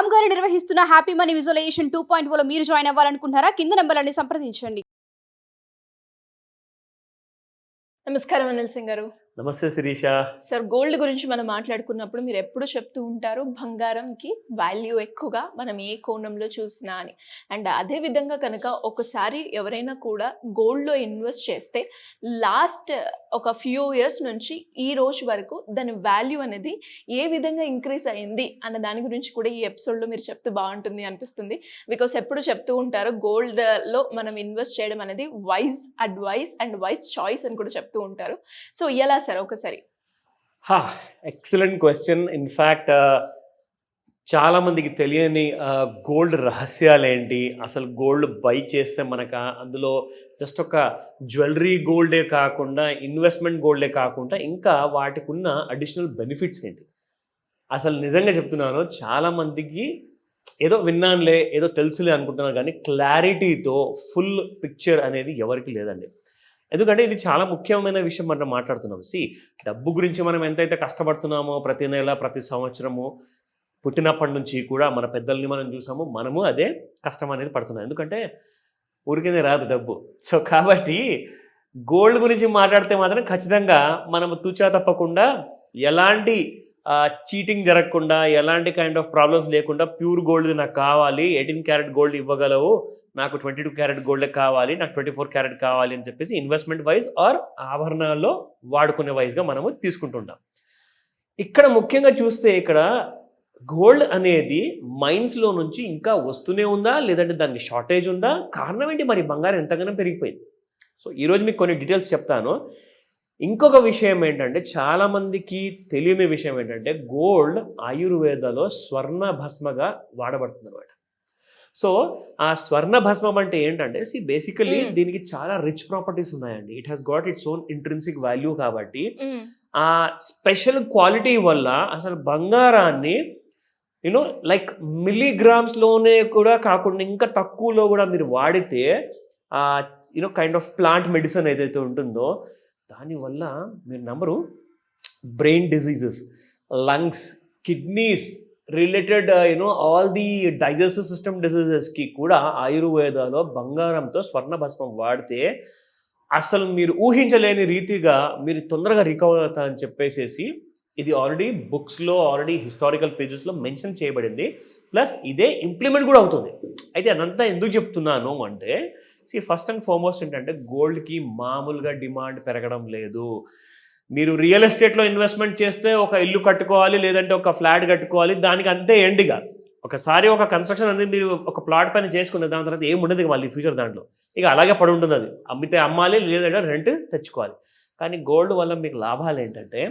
రామ్ గారు నిర్వహిస్తున్న happy money visualisation 2.0 లో మీరు జాయిన్ అవ్వాలనుకుంటున్నారా? కింద నెంబర్లని సంప్రదించండి. నమస్కారం అనిల్ సింగ్ గారు. నమస్తే శిరీష. సార్, గోల్డ్ గురించి మనం మాట్లాడుకున్నప్పుడు మీరు ఎప్పుడు చెప్తూ ఉంటారు బంగారంకి వాల్యూ ఎక్కువగా మనం ఏ కోణంలో చూసినా అని. అండ్ అదే విధంగా కనుక ఒకసారి ఎవరైనా కూడా గోల్డ్లో ఇన్వెస్ట్ చేస్తే లాస్ట్ ఒక ఫ్యూ ఇయర్స్ నుంచి ఈ రోజు వరకు దాని వాల్యూ అనేది ఏ విధంగా ఇంక్రీజ్ అయింది అన్న దాని గురించి కూడా ఈ ఎపిసోడ్లో మీరు చెప్తే బాగుంటుంది అనిపిస్తుంది. బికాస్ ఎప్పుడు చెప్తూ ఉంటారు గోల్డ్లో మనం ఇన్వెస్ట్ చేయడం అనేది wise advice and wise choice అని కూడా చెప్తూ ఉంటారు. సో ఎలా సార్ ఒకసారి? Excellent question. ఇన్ఫ్యాక్ట్ చాలా మందికి తెలియని గోల్డ్ రహస్యాలు ఏంటి, అసలు గోల్డ్ బై చేస్తే మనకు అందులో జస్ట్ ఒక జ్యువెలరీ గోల్డే కాకుండా ఇన్వెస్ట్మెంట్ గోల్డే కాకుండా ఇంకా వాటికి ఉన్న అడిషనల్ బెనిఫిట్స్ ఏంటి, అసలు నిజంగా చెప్తున్నాను చాలామందికి ఏదో విన్నానులే ఏదో తెలుసులే అనుకుంటున్నారు కానీ క్లారిటీతో ఫుల్ పిక్చర్ అనేది ఎవరికి లేదండి. ఎందుకంటే ఇది చాలా ముఖ్యమైన విషయం మనం మాట్లాడుతున్నాం. డబ్బు గురించి మనం ఎంతైతే కష్టపడుతున్నామో ప్రతి నెల ప్రతి సంవత్సరము పుట్టినప్పటి నుంచి కూడా మన పెద్దల్ని మనం చూసాము, మనము అదే కష్టం అనేది పడుతున్నాం. ఎందుకంటే ఊరికేనే రాదు డబ్బు. సో కాబట్టి గోల్డ్ గురించి మాట్లాడితే మాత్రం ఖచ్చితంగా మనం తూచా తప్పకుండా ఎలాంటి చీటింగ్ జరగకుండా ఎలాంటి కైండ్ ఆఫ్ ప్రాబ్లమ్స్ లేకుండా ప్యూర్ గోల్డ్ నాకు కావాలి, 18 క్యారెట్ గోల్డ్ ఇవ్వగలవు, నాకు 22 క్యారెట్ గోల్డ్ కావాలి, నాకు 24 క్యారెట్ కావాలి అని చెప్పేసి ఇన్వెస్ట్మెంట్ వైజ్ ఆర్ ఆభరణాల్లో వాడుకునే వైజ్గా మనము తీసుకుంటుంటాం. ఇక్కడ ముఖ్యంగా చూస్తే ఇక్కడ గోల్డ్ అనేది మైన్స్లో నుంచి ఇంకా వస్తూనే ఉందా లేదంటే దానికి షార్టేజ్ ఉందా, కారణం ఏంటి, మరి బంగారం ఎంతగానో పెరిగిపోయింది. సో ఈరోజు మీకు కొన్ని డీటెయిల్స్ చెప్తాను. ఇంకొక విషయం ఏంటంటే చాలామందికి తెలియని విషయం ఏంటంటే గోల్డ్ ఆయుర్వేదలో స్వర్ణ భస్మగా వాడబడుతుంది అనమాట. సో ఆ స్వర్ణ భస్మం అంటే ఏంటంటే బేసికలీ దీనికి చాలా రిచ్ ప్రాపర్టీస్ ఉన్నాయండి. It has got its own intrinsic value. కాబట్టి ఆ స్పెషల్ క్వాలిటీ వల్ల అసలు బంగారాన్ని లైక్ మిల్లీగ్రామ్స్లోనే కూడా కాకుండా ఇంకా తక్కువలో కూడా మీరు వాడితే కైండ్ ఆఫ్ ప్లాంట్ మెడిసిన్ ఏదైతే ఉంటుందో దానివల్ల మీరు నమ్మరు, brain diseases, lungs, kidneys related all the digestive system డిసీజెస్కి కూడా ఆయుర్వేదాలో బంగారంతో స్వర్ణ భస్మం వాడితే అసలు మీరు ఊహించలేని రీతిగా మీరు తొందరగా రికవర్ అవుతారని చెప్పేసి ఇది ఆల్రెడీ బుక్స్లో ఆల్రెడీ హిస్టారికల్ పేజెస్లో మెన్షన్ చేయబడింది. ప్లస్ ఇదే ఇంప్లిమెంట్ కూడా అవుతుంది. అయితే అదంతా ఎందుకు చెప్తున్నాను అంటే ఫస్ట్ అండ్ ఫార్మోస్ట్ ఏంటంటే గోల్డ్కి మామూలుగా డిమాండ్ పెరగడం లేదు. మీరు రియల్ ఎస్టేట్లో ఇన్వెస్ట్మెంట్ చేస్తే ఒక ఇల్లు కట్టుకోవాలి లేదంటే ఒక ఫ్లాట్ కట్టుకోవాలి, దానికి అంతే ఎండ్గా ఒకసారి ఒక కన్స్ట్రక్షన్ అనేది మీరు ఒక ప్లాట్ పైన చేసుకునే దాని తర్వాత ఏముండదు మళ్ళీ ఫ్యూచర్ దాంట్లో, ఇక అలాగే పడి ఉంటుంది. అది అమ్మితే అమ్మాలి లేదంటే రెంట్ తెచ్చుకోవాలి. కానీ గోల్డ్ వల్ల మీకు లాభాలు ఏంటంటే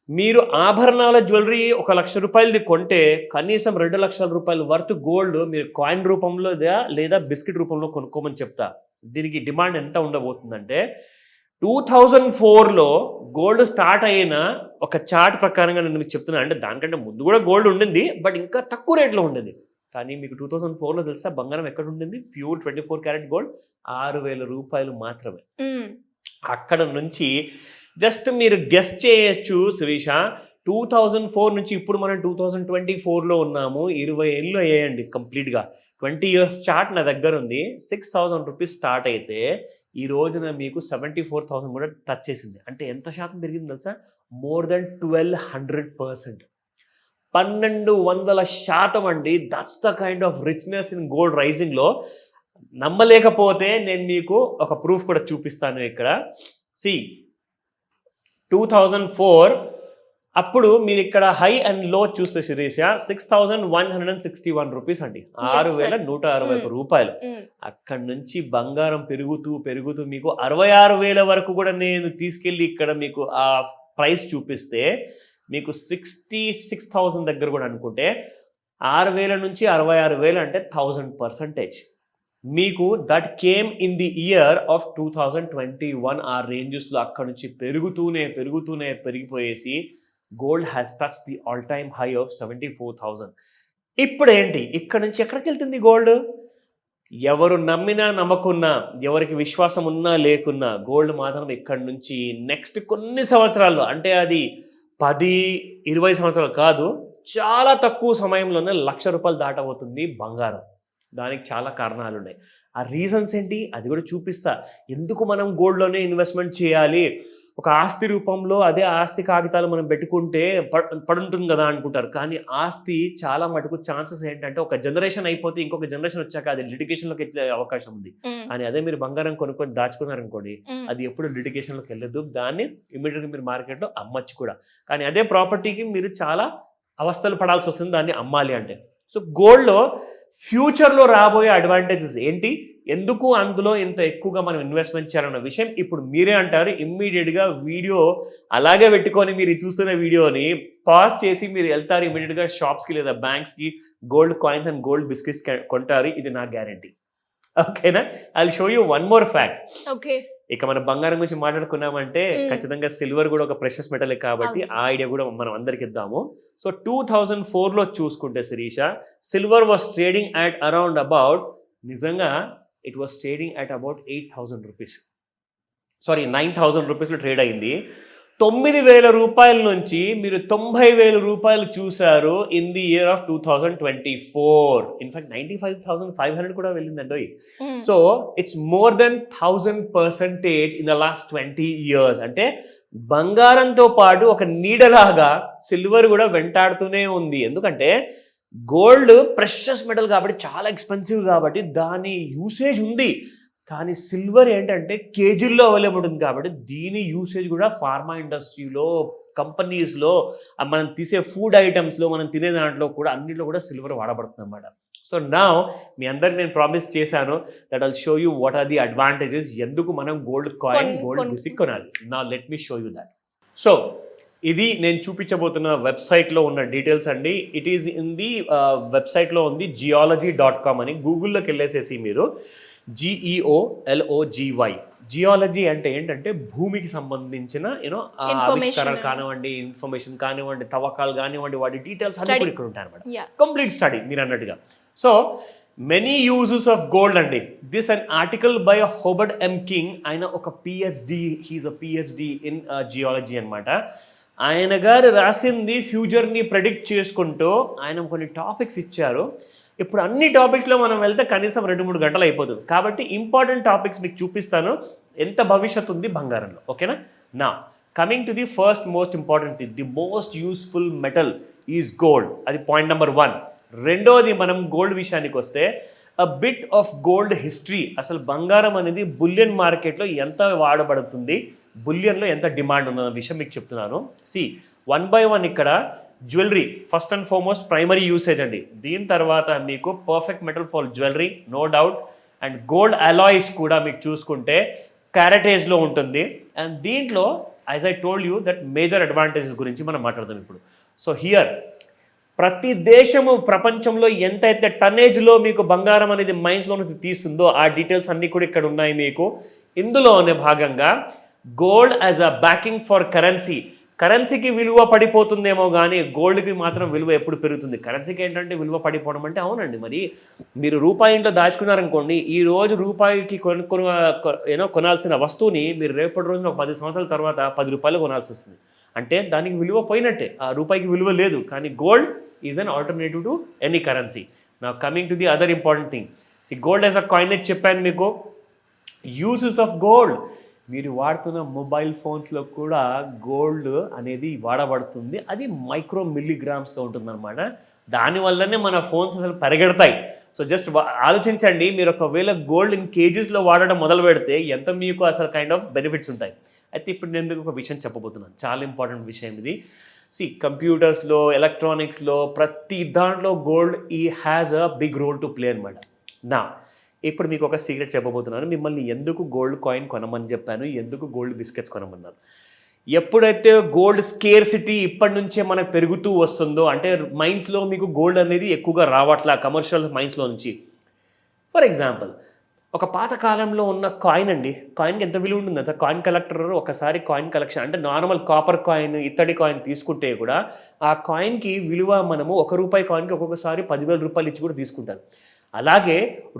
మీరు ఆభరణాల జ్యువెలరీ 1 లక్ష రూపాయలది కొంటే కనీసం 2 లక్షల రూపాయల వర్త్ గోల్డ్ మీరు కాయిన్ రూపంలో లేదా బిస్కెట్ రూపంలో కొనుక్కోమని చెప్తా. దీనికి డిమాండ్ ఎంత ఉండబోతుందంటే 2004లో గోల్డ్ స్టార్ట్ అయిన ఒక చార్ట్ ప్రకారంగా నేను మీకు చెప్తున్నాను. అంటే దానికంటే ముందు కూడా గోల్డ్ ఉండింది, బట్ ఇంకా తక్కువ రేట్లో ఉండేది. కానీ మీకు 2004లో తెలుసా బంగారం ఎక్కడ ఉండింది? ప్యూర్ 24 క్యారెట్ గోల్డ్ 6,000 రూపాయలు మాత్రమే. అక్కడ నుంచి జస్ట్ మీరు గెస్ట్ చేయొచ్చు శిరీష, 2004 నుంచి ఇప్పుడు మనం 2024లో ఉన్నాము. 20 ఏళ్ళు అయ్యాయండి కంప్లీట్గా. 20 ఇయర్స్ చార్ట్ నా దగ్గర ఉంది. 6,000 రూపీస్ స్టార్ట్ అయితే ఈ రోజున మీకు 74,000 కూడా టచ్ చేసింది. అంటే ఎంత శాతం పెరిగింది తెలుసా? మోర్ దెన్ 1200%, 1200% అండి. That's the kind of richness in gold రైజింగ్లో. నమ్మలేకపోతే నేను మీకు ఒక ప్రూఫ్ కూడా చూపిస్తాను. ఇక్కడ 2004 అప్పుడు మీరు ఇక్కడ హై అండ్ లో చూస్తే శిరీష 6,161 రూపీస్ అండి, 6,161 రూపాయలు. అక్కడి నుంచి బంగారం పెరుగుతూ మీకు 66,000 వరకు కూడా నేను తీసుకెళ్ళి ఇక్కడ మీకు ఆ ప్రైస్ చూపిస్తే మీకు 66,000 దగ్గర కూడా అనుకుంటే 6,000 నుంచి 66,000 అంటే 1000%. మీకు that came in the year of 2021. ఆ రేంజెస్లో అక్కడ నుంచి పెరుగుతూనే పెరిగిపోయేసి gold has touch the all time high of 74,000. ఇప్పుడు ఏంటి, ఇక్కడ నుంచి ఎక్కడికి వెళ్తుంది గోల్డ్? ఎవరు నమ్మినా నమ్మకున్నా, ఎవరికి విశ్వాసం ఉన్నా లేకున్నా గోల్డ్ మాత్రం ఇక్కడి నుంచి నెక్స్ట్ కొన్ని సంవత్సరాల్లో, అంటే అది 10-20 సంవత్సరాలు కాదు, చాలా తక్కువ సమయంలోనే ₹1,00,000 దాటబోతుంది బంగారం. దానికి చాలా కారణాలు ఉన్నాయి. ఆ రీజన్స్ ఏంటి అది కూడా చూపిస్తా. ఎందుకు మనం గోల్డ్‌లోనే ఇన్వెస్ట్‌మెంట్ చేయాలి? ఒక ఆస్తి రూపంలో అదే ఆస్తి కాగితాలు మనం పెట్టుకుంటే పడుంటుంది కదా అనుకుంటారు. కానీ ఆస్తి చాలా మటుకు ఛాన్సెస్ ఏంటంటే ఒక జనరేషన్ అయిపోతే ఇంకొక జనరేషన్ వచ్చాక అది లిటిగేషన్‌లోకి వెళ్ళే అవకాశం ఉంది. కానీ అదే మీరు బంగారం కొనుక్కొని దాచుకున్నారనుకోండి, అది ఎప్పుడు లిటిగేషన్‌లోకి వెళ్ళదు. దాన్ని ఇమ్మీడియట్‌గా మీరు మార్కెట్‌లో అమ్మొచ్చు కూడా. కానీ అదే ప్రాపర్టీకి మీరు చాలా అవస్థలు పడాల్సి వస్తుంది దాన్ని అమ్మాలి అంటే. సో గోల్డ్‌లో ఫ్యూచర్‌లో రాబోయే అడ్వాంటేజెస్ ఏంటి? ఎందుకు అందులో ఇంత ఎక్కువగా మనం ఇన్వెస్ట్‌మెంట్ చేయాలన్న విషయం ఇప్పుడు మీరే అంటారు. ఇమ్మీడియేట్‌గా వీడియో అలాగే పెట్టుకొని మీరు చూస్తున్న వీడియోని పాజ్ చేసి మీరు వెళ్తారు ఇమ్మీడియేట్‌గా షాప్స్‌కి లేదా బ్యాంక్స్‌కి gold coins and gold biscuits కొంటారు. ఇది నా గ్యారంటీ. ఓకేనా? I will show you one more fact. Okay. ఇక మనం బంగారం గురించి మాట్లాడుకున్నామంటే ఖచ్చితంగా సిల్వర్ కూడా ఒక ప్రెషస్ మెటలే కాబట్టి ఆ ఐడియా కూడా మనం అందరికి ఇద్దాము. సో 2004లో చూసుకుంటే Sirisha, silver was trading at around about నిజంగా it was trading at about 8,000 rupees. Sorry 9,000 రూపీస్లో ట్రేడ్ అయింది. 9,000 రూపాయల నుంచి మీరు 90,000 రూపాయలు చూశారు in the year of 2024. In fact 95,500 కూడా వెళ్ళిందండి. So it's more than 1,000% in the last 20 years. అంటే బంగారంతో పాటు ఒక నీడలాగా సిల్వర్ కూడా వెంటాడుతూనే ఉంది. ఎందుకంటే గోల్డ్ ప్రెషస్ మెటల్ కాబట్టి చాలా ఎక్స్పెన్సివ్ కాబట్టి దాని యూసేజ్ ఉంది. కానీ సిల్వర్ ఏంటంటే కేజీల్లో అవైలబుల్ ఉంది కాబట్టి దీని యూసేజ్ కూడా ఫార్మా ఇండస్ట్రీలో, కంపెనీస్లో, మనం తీసే ఫుడ్ ఐటమ్స్లో, మనం తినే దాంట్లో కూడా అన్నింటిలో కూడా సిల్వర్ వాడబడుతుంది అన్నమాట. సో నా మీ అందరికి నేను ప్రామిస్ చేశాను that I'll show you what are the advantages, ఎందుకు మనం గోల్డ్ కాయిన్, గోల్డ్ బిస్కెట్ కొనాలి. నా let me show you that. So ఇది నేను చూపించబోతున్న వెబ్సైట్లో ఉన్న డీటెయిల్స్ అండి. ఇట్ ఈస్ ఇన్ ది వెబ్సైట్లో ఉంది geology.com అని. గూగుల్లోకి వెళ్ళేసేసి మీరు GEOLOGY, జియాలజీ అంటే ఏంటంటే భూమికి సంబంధించిన ఆవిష్కరణ కానివ్వండి, ఇన్ఫర్మేషన్ కానివ్వండి, తవ్వకాలు కానివ్వండి, వాటి డీటెయిల్స్ అన్ని కూడా ఇక్కడ ఉంటాయి అనమాట. కంప్లీట్ స్టడీ మీరు అన్నట్టుగా. So many uses of gold అండి. This an article by Hobart M King. ఆయన ఒక PhD, he is a PhD in geology అనమాట. ఆయన గారు రాసింది ఫ్యూచర్ని ప్రెడిక్ట్ చేసుకుంటూ ఆయన కొన్ని టాపిక్స్ ఇచ్చారు. ఇప్పుడు అన్ని టాపిక్స్లో మనం వెళ్తే కనీసం 2-3 గంటలు అయిపోతుంది. కాబట్టి ఇంపార్టెంట్ టాపిక్స్ మీకు చూపిస్తాను, ఎంత భవిష్యత్తు ఉంది బంగారంలో. ఓకేనా? నా coming to the first most important thing, the most useful metal is gold. అది పాయింట్ నెంబర్ 1. రెండోది, మనం గోల్డ్ విషయానికి వస్తే a bit of gold history. అసలు బంగారం అనేది బులియన్ మార్కెట్లో ఎంత వాడబడుతుంది, బులియన్లో ఎంత డిమాండ్ ఉన్న విషయం మీకు చెప్తున్నాను. వన్ బై వన్ ఇక్కడ jewellery first and foremost primary usage అండి. దీని తర్వాత మీకు perfect metal for jewellery no doubt. And gold alloys కూడా మీకు చూసుకుంటే క్యారెటేజ్లో ఉంటుంది. అండ్ దీంట్లో as I told you that major advantages గురించి మనం మాట్లాడదాం ఇప్పుడు. సో హియర్ ప్రతి దేశము ప్రపంచంలో ఎంతైతే టన్నేజ్లో మీకు బంగారం అనేది మైన్స్లో నుంచి తీస్తుందో ఆ డీటెయిల్స్ అన్నీ కూడా ఇక్కడ ఉన్నాయి మీకు. ఇందులోనే భాగంగా gold as a backing for currency. కరెన్సీకి విలువ పడిపోతుందేమో కానీ గోల్డ్కి మాత్రం విలువ ఎప్పుడు పెరుగుతుంది. కరెన్సీకి ఏంటంటే విలువ పడిపోవడం అంటే అవునండి, మరి మీరు రూపాయి ఇంట్లో దాచుకున్నారనుకోండి, ఈ రోజు రూపాయికి కొనాల్సిన వస్తువుని మీరు రేపటి రోజున ఒక 10 సంవత్సరాల తర్వాత ₹10 కొనాల్సి వస్తుంది. అంటే దానికి విలువ పోయినట్టే, ఆ రూపాయికి విలువ లేదు. కానీ gold is an alternative to any currency. నా coming to the other important thing, gold as a coinage చెప్పాను మీకు. యూజెస్ ఆఫ్ గోల్డ్, మీరు వాడుతున్న మొబైల్ ఫోన్స్లో కూడా గోల్డ్ అనేది వాడబడుతుంది. అది మైక్రో మిల్లీగ్రామ్స్తో ఉంటుందన్నమాట. దానివల్లనే మన ఫోన్స్ అసలు పరిగెడతాయి. సో జస్ట్ ఆలోచించండి, మీరు ఒకవేళ గోల్డ్ ఇన్ కేజీస్లో వాడడం మొదలు పెడితే ఎంత మీకు అసలు కైండ్ ఆఫ్ బెనిఫిట్స్ ఉంటాయి. అయితే ఇప్పుడు నేను మీకు ఒక విషయం చెప్పబోతున్నాను, చాలా ఇంపార్టెంట్ విషయం ఇది. కంప్యూటర్స్లో, ఎలక్ట్రానిక్స్లో, ప్రతి దాంట్లో gold has a big role to play అనమాట. నా ఇప్పుడు మీకు ఒక సీక్రెట్ చెప్పబోతున్నాను. మిమ్మల్ని ఎందుకు గోల్డ్ కాయిన్ కొనమని చెప్పాను, ఎందుకు గోల్డ్ బిస్కెట్స్ కొనమన్నాను. ఎప్పుడైతే గోల్డ్ స్కేర్సిటీ ఇప్పటి నుంచే మనకు పెరుగుతూ వస్తుందో, అంటే మైన్స్లో మీకు గోల్డ్ అనేది ఎక్కువగా రావట్లా కమర్షియల్ మైన్స్లో నుంచి. ఫర్ ఎగ్జాంపుల్, ఒక పాత కాలంలో ఉన్న కాయిన్ అండి, కాయిన్కి ఎంత విలువ ఉంటుంది అంత. కాయిన్ కలెక్టర్ ఒకసారి కాయిన్ కలెక్షన్ అంటే నార్మల్ కాపర్ కాయిన్, ఇత్తడి కాయిన్ తీసుకుంటే కూడా ఆ కాయిన్కి విలువ మనము ₹1 కాయిన్కి ఒక్కొక్కసారి ₹10,000 ఇచ్చి కూడా తీసుకుంటారు. అలాగే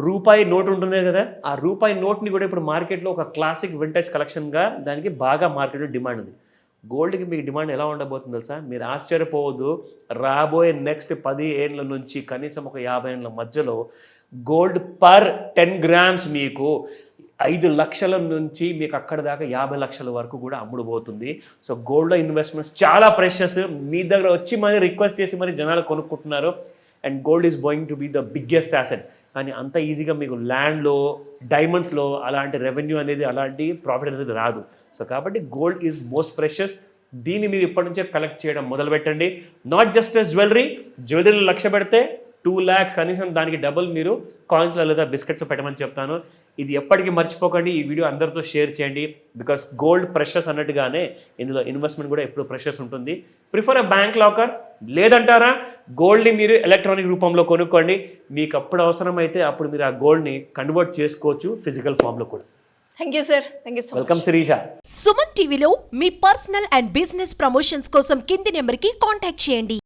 రూపాయి నోట్ ఉంటుంది కదా, ఆ రూపాయి నోట్ని కూడా ఇప్పుడు మార్కెట్లో ఒక క్లాసిక్ వింటేజ్ కలెక్షన్గా దానికి బాగా మార్కెట్లో డిమాండ్ ఉంది. గోల్డ్కి మీకు డిమాండ్ ఎలా ఉండబోతుంది తెలుసా? మీరు ఆశ్చర్యపోవద్దు. రాబోయే నెక్స్ట్ 10 ఏళ్ళ నుంచి కనీసం ఒక 50 ఏళ్ళ మధ్యలో గోల్డ్ పర్ 10 గ్రామ్స్ మీకు 5 లక్షల నుంచి మీకు అక్కడ దాకా 50 లక్షల వరకు కూడా అమ్ముడుపోతుంది. సో గోల్డ్లో ఇన్వెస్ట్మెంట్స్ చాలా ప్రెషస్. మీ దగ్గర వచ్చి మరి రిక్వెస్ట్ చేసి మరి జనాలు కొనుక్కుంటున్నారు. And gold is going to be the biggest asset. కానీ అంత ఈజీగా మీకు ల్యాండ్లో, డైమండ్స్లో అలాంటి రెవెన్యూ అనేది, అలాంటి ప్రాఫిట్ అనేది రాదు. సో కాబట్టి గోల్డ్ ఈజ్ మోస్ట్ ప్రెషస్. దీన్ని మీరు ఇప్పటి నుంచే కలెక్ట్ చేయడం మొదలుపెట్టండి. నాట్ జస్ట్ ఎస్ జ్యువెలరీలో లక్ష పెడితే 2 lakhs కనీసం దానికి డబుల్ మీరు కాయిన్స్లో లేదా బిస్కెట్స్ పెట్టమని చెప్తాను. ఇది ఎప్పటికీ మర్చిపోకండి. ఈ వీడియో అందరితో షేర్ చేయండి. బికాస్ గోల్డ్ ప్రెషర్స్ అన్నట్టుగానే ఇందులో ఇన్వెస్ట్మెంట్ కూడా ఎప్పుడు ప్రెషర్స్ ఉంటుంది. ప్రిఫర్ ఎ బ్యాంక్ లాకర్, లేదంటారా గోల్డ్ని మీరు ఎలక్ట్రానిక్ రూపంలో కొనుక్కోండి. మీకు అప్పుడు అవసరమైతే అప్పుడు మీరు ఆ గోల్డ్ని కన్వర్ట్ చేసుకోవచ్చు ఫిజికల్ ఫామ్లో కూడా. Thank you sir. Thank you so much. Welcome Shirisha. Suman టీవీలో మీ పర్సనల్ అండ్ బిజినెస్ ప్రమోషన్స్ కోసం కింది నెంబర్కి కాంటాక్ట్ చేయండి.